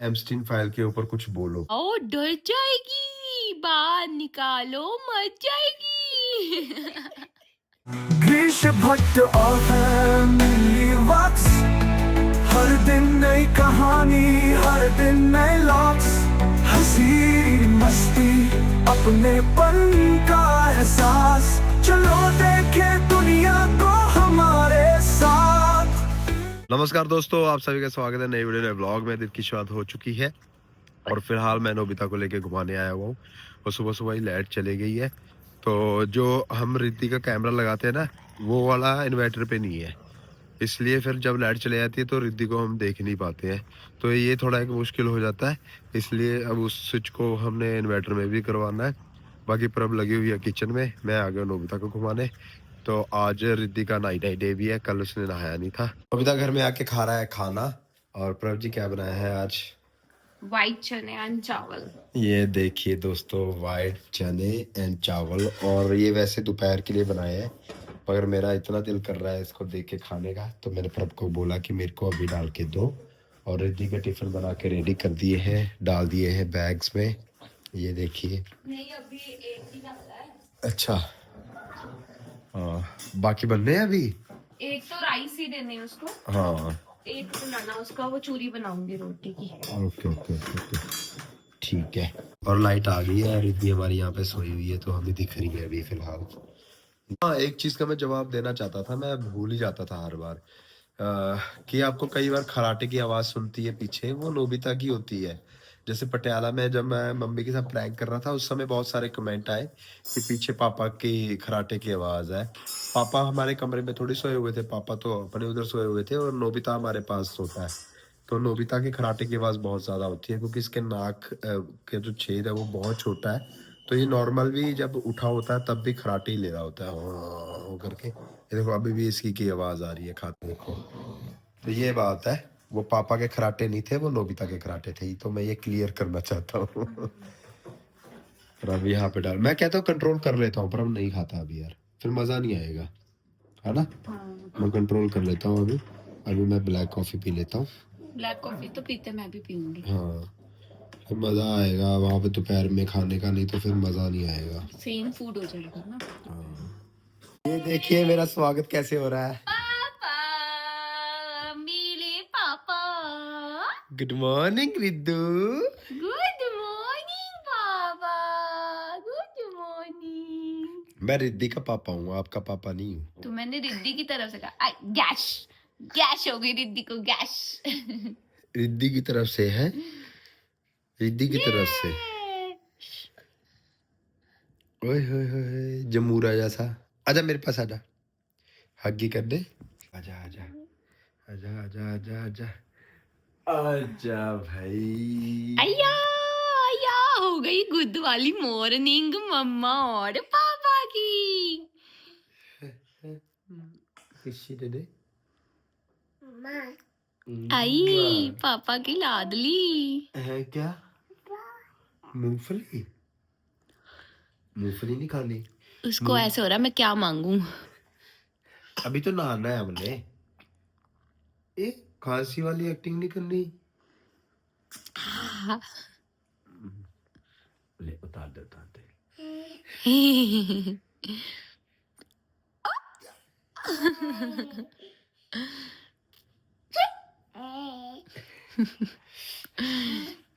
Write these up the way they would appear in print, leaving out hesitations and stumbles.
Epstein file के ऊपर कुछ बोलो। ओ डर जाएगी, बाहर निकालो मर जाएगी। ग्रीश भट्ट और फैमिली वॉक्स, हर दिन नई कहानी, हर दिन नए लॉक्स, हंसी मस्ती अपनेपन का एहसास, चलो देखे दुनिया को हमारे साथ। नमस्कार दोस्तों, आप सभी का स्वागत है नई वीडियो नए ब्लॉग में। दिन की शुरुआत हो चुकी है और फिलहाल मैं नोबिता को लेके घुमाने आया हुआ हूँ और सुबह सुबह ही लाइट चली गई है। तो जो हम रिद्धि का कैमरा लगाते हैं ना, वो वाला इन्वर्टर पे नहीं है, इसलिए फिर जब लाइट चली जाती है तो रिद्धि को हम देख नहीं पाते हैं। तो ये थोड़ा एक मुश्किल हो जाता है, इसलिए अब उस स्विच को हमने इन्वर्टर में भी करवाना है। बाकी प्रभ लगी हुई है किचन में, मैं आ गया नोबिता को घुमाने। तो आज रिद्धि का नाइट डे भी है, कल उसने नहाया नहीं था। नोबिता घर में आके खा रहा है खाना। और प्रभ जी क्या बनाया है आज? व्हाइट चने एंड चावल। ये देखिए दोस्तों, वाइट चने एंड चावल। और ये वैसे दोपहर के लिए बनाए हैं, मगर मेरा इतना दिल कर रहा है इसको देख के खाने का, तो मैंने प्रभ को बोला कि मेरे को अभी डाल के दो। और रिद्धि का टिफिन बना के रेडी कर दिए हैं, डाल दिए हैं बैग्स में। ये देखिए। नहीं, अभी एक ही डाला है। अच्छा, हाँ, बाकी बनने हैं अभी। एक तो राइस ही देने हैं उसको, हाँ, एक बनाना उसका, वो चूरी बनाऊंगी रोटी की। ओके ओके ओके, ठीक है। और लाइट आ गई है, रिद्धि हमारी यहाँ पे सोई हुई है तो हमें दिख रही है अभी फिलहाल। हाँ, एक चीज का मैं जवाब देना चाहता था, मैं भूल ही जाता था हर बार। कि आपको कई बार खराटे की आवाज सुनती है पीछे, वो नोबिता की होती है। जैसे पटियाला में जब मैं मम्मी के साथ प्रैंक कर रहा था, उस समय बहुत सारे कमेंट आए कि पीछे पापा की खराटे की आवाज है। पापा हमारे कमरे में थोड़ी सोए हुए थे, पापा तो अपने उधर सोए हुए थे और नोबिता हमारे पास सोता है। तो नोबिता की खराटे की आवाज बहुत ज्यादा होती है, क्योंकि इसके नाक के जो छेद है वो बहुत छोटा है। तो ये नॉर्मल भी जब उठा होता है तब भी खराटे ही ले रहा होता है, हाँ करके। ये देखो अभी भी इसकी की आवाज आ रही है, खाते देखो। तो ये बात है, वो पापा के खराटे नहीं थे, वो नोबिता के खराटे थे। तो मैं ये क्लियर करना चाहता हूँ। और अब यहाँ पे डाल, मैं कहता हूँ कंट्रोल कर लेता हूँ, पर अब नहीं खाता अभी यार, फिर मजा नहीं आएगा, है ना। मैं कंट्रोल कर लेता हूँ अभी। अभी मैं ब्लैक कॉफी पी लेता हूँ। ब्लैक कॉफी तो पीते, मैं भी पीऊंगी। हाँ, फिर मजा आएगा वहां पे दोपहर में खाने का, नहीं तो फिर मजा नहीं आएगा, सेम फूड हो जाएगा ना। ये देखिए मेरा स्वागत कैसे हो रहा है। पापा, मेरे पापा। Good morning Riddhu. Good morning पापा, गुड मॉर्निंग। मैं रिद्धि का पापा हूँ, आपका पापा नहीं हूँ। तो मैंने रिद्धि की तरफ से कहा, गैश गैश हो गई रिद्धि को, गैश। रिद्धि की तरफ से है, रिद्धि की तरफ से। ओए होए होए, जमूरा जैसा। आजा मेरे पास, आजा, हग्गी कर दे। आजा आजा आजा आजा आजा आजा आजा भाई। अय्या अय्या, हो गई गुड वाली मॉर्निंग मम्मा और पापा की। किसी दे दे। आई पापा की लाडली है क्या? मूंगफली? मूंगफली नहीं खानी उसको। ऐसे हो रहा मैं क्या मांगू। अभी तो नहाना है हमने। ए, खांसी वाली एक्टिंग नहीं करनी। ले उतार दे, उतार दे।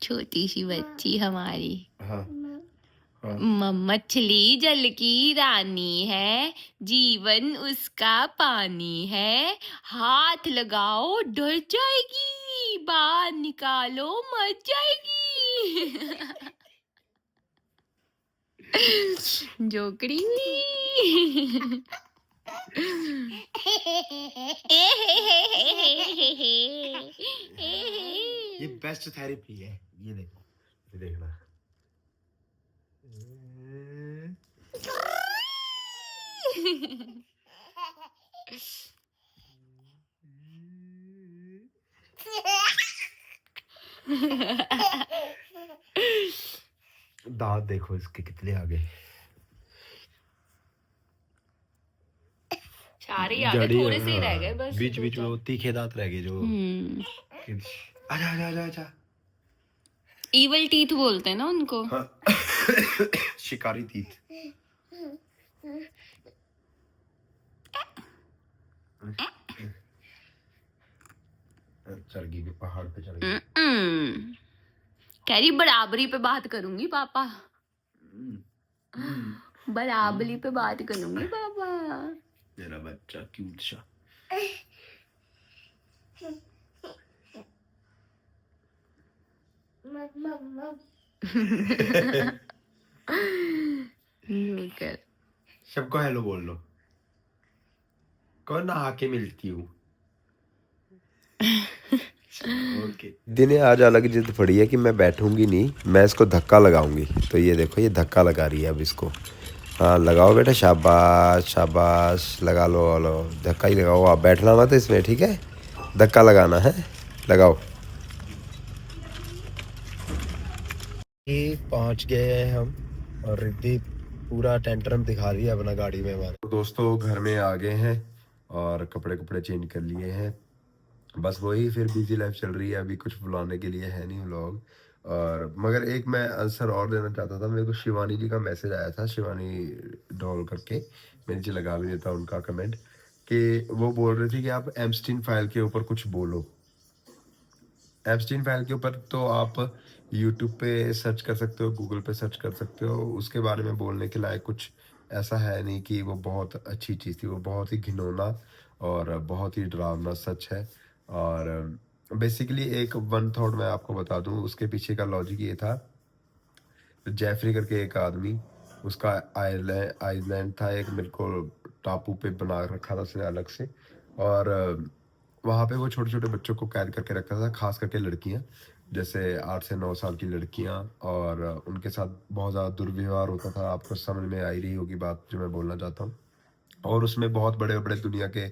छोटी सी बच्ची हमारी। हाँ, हाँ। मछली जल की रानी है, जीवन उसका पानी है, हाथ लगाओ डर जाएगी, बाहर निकालो मर जाएगी। जोकड़ी। ये बेस्ट थेरेपी है, ये देखो, ये देखना। दांत देखो इसके कितने आ गए। सारे आ गए, थोड़े से ही रह गए बस। बीच बीच में वो तीखे दांत रह गए जो। आजा आजा आजा आजा। इवल टीथ बोलते हैं ना उनको। शिकारी तीत। चढ़ गई पहाड़ पे चढ़ गई। कह रही बराबरी पे बात करूंगी पापा, बराबरी पे बात करूंगी पापा। मेरा बच्चा क्यूट सा। सबको हेलो बोल लो। कौन नहा के मिलती हूँ। ओके। दिने आज अलग जिद पड़ी है कि मैं बैठूंगी नहीं, मैं इसको धक्का लगाऊंगी। तो ये देखो, ये धक्का लगा रही है अब इसको। हाँ लगाओ बेटा, शाबाश शाबाश, लगा लो धक्का ही लगाओ। आप बैठना मत इसमें, ठीक है, धक्का लगाना है, लगाओ। पहुंच गए हैं हम और रिद्धि पूरा टेंट्रम दिखा रही है अपना गाड़ी में हमारे। तो दोस्तों घर में आ गए हैं और कपड़े चेंज कर लिए हैं। बस वही फिर बिजी लाइफ चल रही है, अभी कुछ बुलाने के लिए है नहीं व्लॉग। और मगर एक मैं आंसर और देना चाहता था। मेरे को शिवानी जी का मैसेज आया था, शिवानी डॉल करके, मैं नीचे लगा भी देता उनका कमेंट, कि वो बोल रहे थे कि आप एप्स्टीन फाइल के ऊपर कुछ बोलो। एप्स्टीन फाइल के ऊपर तो आप यूट्यूब पे सर्च कर सकते हो, गूगल पे सर्च कर सकते हो। उसके बारे में बोलने के लायक कुछ ऐसा है नहीं कि वो बहुत अच्छी चीज़ थी। वो बहुत ही घिनौना और बहुत ही डरावना सच है। और बेसिकली एक वन थॉट मैं आपको बता दूं, उसके पीछे का लॉजिक ये था। जेफरी करके एक आदमी, उसका आइलैंड था एक, मेरे को टापू पे बना रखा था उसने अलग से। और वहाँ पे वो छोटे छोटे बच्चों को कैद करके रखा था, खास करके लड़कियाँ, जैसे 8 से 9 साल की लड़कियाँ। और उनके साथ बहुत ज़्यादा दुर्व्यवहार होता था। आपको समझ में आ ही रही होगी बात जो मैं बोलना चाहता हूँ। और उसमें बहुत बड़े बड़े दुनिया के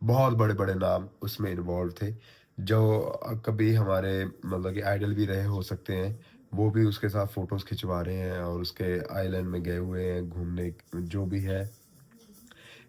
बहुत बड़े बड़े नाम उसमें इन्वॉल्व थे, जो कभी हमारे मतलब कि आइडल भी रहे हो सकते हैं। वो भी उसके साथ फोटोज़ खिंचवा रहे हैं और उसके आइलैंड में गए हुए हैं घूमने, जो भी है।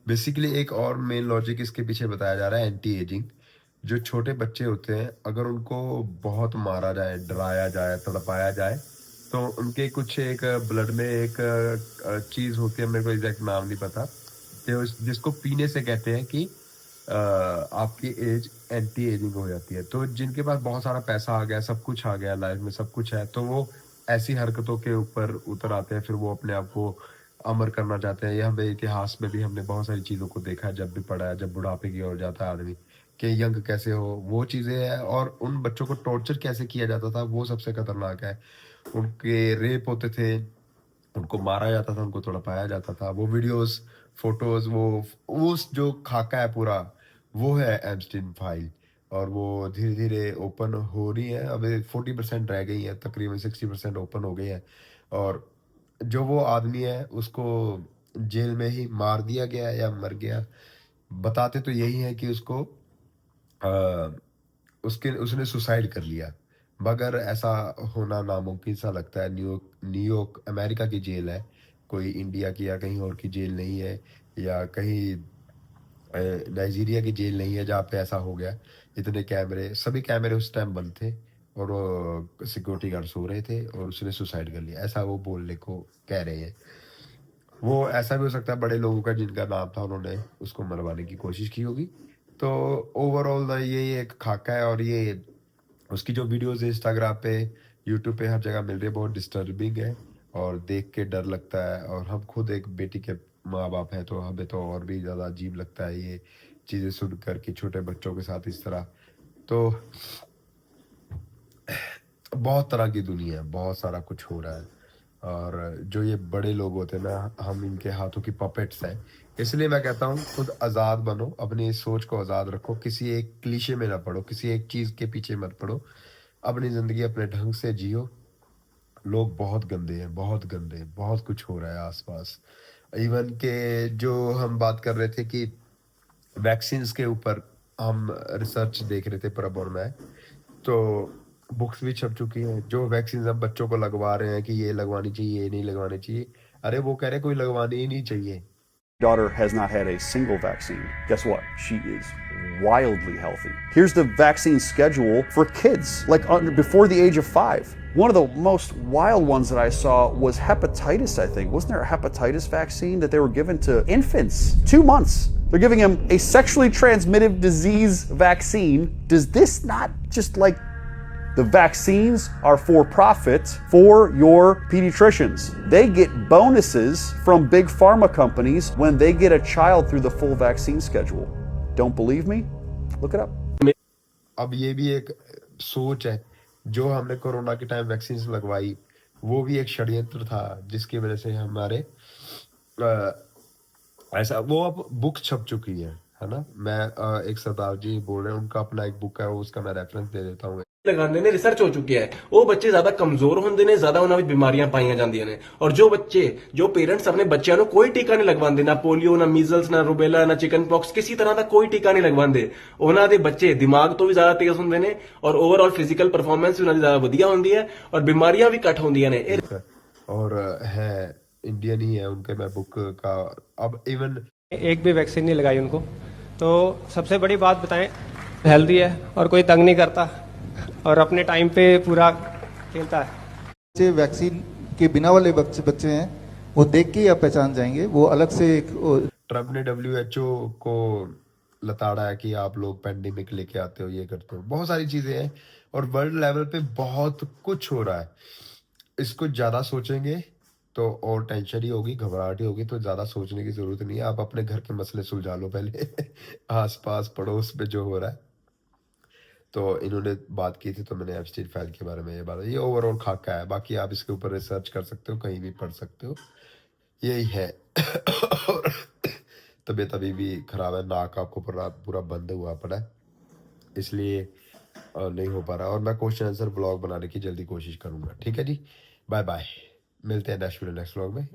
बेसिकली एक और मेन लॉजिक इसके पीछे बताया जा रहा है, एंटी एजिंग। जो छोटे बच्चे होते हैं, अगर उनको बहुत मारा जाए, डराया जाए, तड़पाया जाए, तो उनके कुछ एक ब्लड में एक चीज़ होती है, मेरे को एग्जैक्ट नाम नहीं पता, जिसको पीने से कहते हैं कि आपकी एज एंटी एजिंग हो जाती है। तो जिनके पास बहुत सारा पैसा आ गया, सब कुछ आ गया लाइफ में, सब कुछ है, तो वो ऐसी हरकतों के ऊपर उतर आते हैं। फिर वो अपने आप को अमर करना चाहते हैं। ये हमें इतिहास में भी हमने बहुत सारी चीज़ों को देखा है, जब भी पढ़ा है, जब बुढ़ापे की ओर जाता है आदमी, कि यंग कैसे हो, वो चीज़ें हैं। और उन बच्चों को टॉर्चर कैसे किया जाता था, वो सबसे खतरनाक है। उनके रेप होते थे, उनको मारा जाता था, उनको तड़पाया जाता था। वो वीडियोस, फोटोज, वो जो खाका है पूरा, वो है एप्स्टीन फाइल। और वो धीरे धीरे ओपन हो रही है। अभी 40% रह गई है, तकरीबन 60% ओपन हो गई है। और जो वो आदमी है उसको जेल में ही मार दिया गया या मर गया। बताते तो यही है कि उसको उसने सुसाइड कर लिया, मगर ऐसा होना नामुमकिन सा लगता है। न्यूयॉर्क अमेरिका की जेल है, कोई इंडिया की या कहीं और की जेल नहीं है, या कहीं नाइजीरिया की जेल नहीं है जहाँ पे ऐसा हो गया। इतने कैमरे, सभी कैमरे उस टाइम बंद थे और वो सिक्योरिटी गार्ड सो रहे थे और उसने सुसाइड कर लिया, ऐसा वो बोलने को कह रहे हैं। वो ऐसा भी हो सकता है बड़े लोगों का जिनका नाम था, उन्होंने उसको मरवाने की कोशिश की होगी। तो ओवरऑल ये एक खाका है। और ये उसकी जो वीडियोस इंस्टाग्राम पे, यूट्यूब पे, हर जगह मिल रही है, बहुत डिस्टर्बिंग है और देख के डर लगता है। और हम खुद एक बेटी के माँ बाप हैं, तो हमें तो और भी ज़्यादा अजीब लगता है ये चीज़ें सुनकर कि छोटे बच्चों के साथ इस तरह। तो बहुत तरह की दुनिया है, बहुत सारा कुछ हो रहा है। और जो ये बड़े लोग होते हैं ना, हम इनके हाथों की पपेट्स हैं। इसलिए मैं कहता हूँ खुद आज़ाद बनो, अपनी सोच को आज़ाद रखो, किसी एक क्लीशे में ना पड़ो, किसी एक चीज़ के पीछे मत पड़ो। अपनी ज़िंदगी अपने ढंग से जियो। लोग बहुत गंदे हैं, बहुत गंदे, बहुत कुछ हो रहा है आसपास। इवन के जो हम बात कर रहे थे कि वैक्सीन्स के ऊपर हम रिसर्च देख रहे थे, प्रभ और मैं, तो बुक्स भी छप चुकी हैं। जो वैक्सीन अब बच्चों को लगवा रहे हैं कि ये लगवानी चाहिए, ये नहीं लगवानी चाहिए, अरे वो कह रहे कोई लगवानी ही नहीं चाहिए। daughter has not had a single vaccine. Guess what? She is wildly healthy. Here's the vaccine schedule for kids, like before the age of 5. One of the most wild ones that I saw was hepatitis, I think. Wasn't there a hepatitis vaccine that they were given to infants? 2 months. They're giving them a sexually transmitted disease vaccine. Does this not just like the vaccines are for profit for your pediatricians? They get bonuses from big pharma companies when they get a child through the full vaccine schedule. Don't believe me? Look it up. अब ये भी एक सोच है, जो हमने corona के time vaccine लगवाई वो भी एक षड्यंत्र था जिसकी वजह से हमारे ऐसा वो अब बुक छप चुकी है ना। मैं एक सरदार जी बोल रहे हैं, उनका अपना एक बुक है, उसका मैं रेफरेंस दे देता हूँ। ਲਗਾਉਂਦੇ ਨੇ ਰਿਸਰਚ ਹੋ ਚੁੱਕੀ ਹੈ ਉਹ ਬੱਚੇ ਜ਼ਿਆਦਾ ਕਮਜ਼ੋਰ ਹੁੰਦੇ ਨੇ ਜ਼ਿਆਦਾ ਉਹਨਾਂ ਵਿੱਚ ਬਿਮਾਰੀਆਂ ਪਾਈਆਂ ਜਾਂਦੀਆਂ ਨੇ ਔਰ ਜੋ ਪੇਰੈਂਟਸ ਆਪਣੇ ਬੱਚਿਆਂ ਨੂੰ ਕੋਈ ਟੀਕਾ ਨਹੀਂ ਲਗਵਾਉਂਦੇ ਨਾ ਪੋਲੀਓ ਨਾ ਮੀਜ਼ਲਸ ਨਾ ਰੂਬੈਲਾ ਨਾ ਚਿਕਨ ਪੌਕਸ ਕਿਸੇ ਤਰ੍ਹਾਂ ਦਾ ਕੋਈ ਟੀਕਾ ਨਹੀਂ ਲਗਵਾਉਂਦੇ ਉਹਨਾਂ ਦੇ ਬੱਚੇ ਦਿਮਾਗ ਤੋਂ ਵੀ ਜ਼ਿਆਦਾ ਤੇਜ਼ ਹੁੰਦੇ ਨੇ ਔਰ ਓਵਰਆਲ ਫਿਜ਼ੀਕਲ ਪਰਫਾਰਮੈਂਸ ਵੀ ਉਹਨਾਂ ਦੀ ਜ਼ਿਆਦਾ ਵਧੀਆ ਹੁੰਦੀ ਹੈ ਔਰ ਬਿਮਾਰੀਆਂ ਵੀ ਘੱਟ ਹੁੰਦੀਆਂ ਨੇ और है इंडियन ही है उनके, मैं बुक का अब इवन एक भी वैक्सीन नहीं लगाई उनको। तो सबसे बड़ी बात बताएं, हेल्दी है और कोई तंग नहीं करता और अपने टाइम पे पूरा खेलता है। बच्चे वैक्सीन के बिना वाले बच्चे हैं वो देख के ही आप पहचान जाएंगे, वो अलग से एक ट्रम्प ने WHO को लताड़ा है कि आप लोग पैंडेमिक लेके आते हो, ये करते हो, बहुत सारी चीजें हैं और वर्ल्ड लेवल पे बहुत कुछ हो रहा है। इसको ज्यादा सोचेंगे तो और टेंशन ही होगी, घबराहट ही होगी, तो ज्यादा सोचने की जरूरत नहीं है। आप अपने घर के मसले सुलझा लो पहले आसपास पड़ोस में जो हो रहा है। तो इन्होंने बात की थी तो मैंने एप्स्टीन फाइल के बारे में ये बात, ये ओवरऑल खाका है, बाकी आप इसके ऊपर रिसर्च कर सकते हो, कहीं भी पढ़ सकते हो, यही है। और तबीयत अभी भी खराब है, नाक आपको पूरा बंद हुआ पड़ा है, इसलिए नहीं हो पा रहा। और मैं क्वेश्चन आंसर ब्लॉग बनाने की जल्दी कोशिश करूंगा। ठीक है जी, बाय बाय, मिलते हैं नेक्स्ट व्लॉग में।